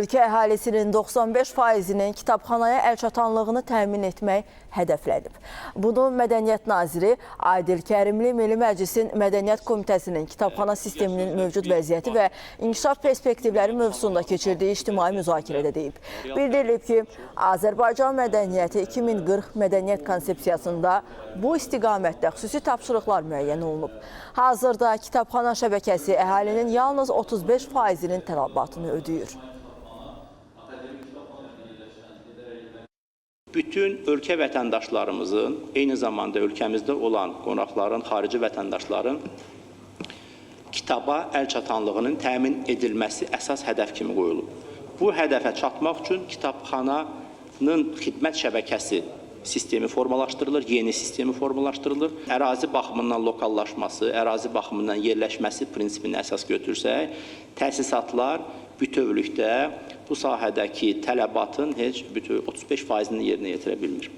Ölkə əhalisinin 95%-nin kitabxanaya əlçatanlığını təmin etmək hədəflənib. Bunu Mədəniyyət Naziri Adil Kərimli Milli Məclisin Mədəniyyət Komitəsinin kitabxana sisteminin mövcud vəziyyəti və inkişaf perspektivləri mövzusunda keçirdiyi ictimai müzakirədə deyib. Bildirilib ki, Azərbaycan mədəniyyəti 2040 mədəniyyət konsepsiyasında bu istiqamətdə xüsusi tapşırıqlar müəyyən olunub. Hazırda kitabxana şəbəkəsi əhalinin yalnız 35%-nin tələbatını ödəyir. Bütün ölkə vətəndaşlarımızın, eyni zamanda ölkəmizdə olan qonaqların, xarici vətəndaşların kitaba əlçatanlığının təmin edilməsi əsas hədəf kimi qoyulub. Bu hədəfə çatmaq üçün kitabxananın xidmət şəbəkəsi sistemi formalaşdırılır, yeni sistemi formalaşdırılır. Ərazi baxımından lokallaşması, ərazi baxımından yerləşməsi prinsipini əsas götürsək, təsisatlar bütövlükdə bu sahədəki tələbatın heç 35%-ni yerinə yetirə bilmir.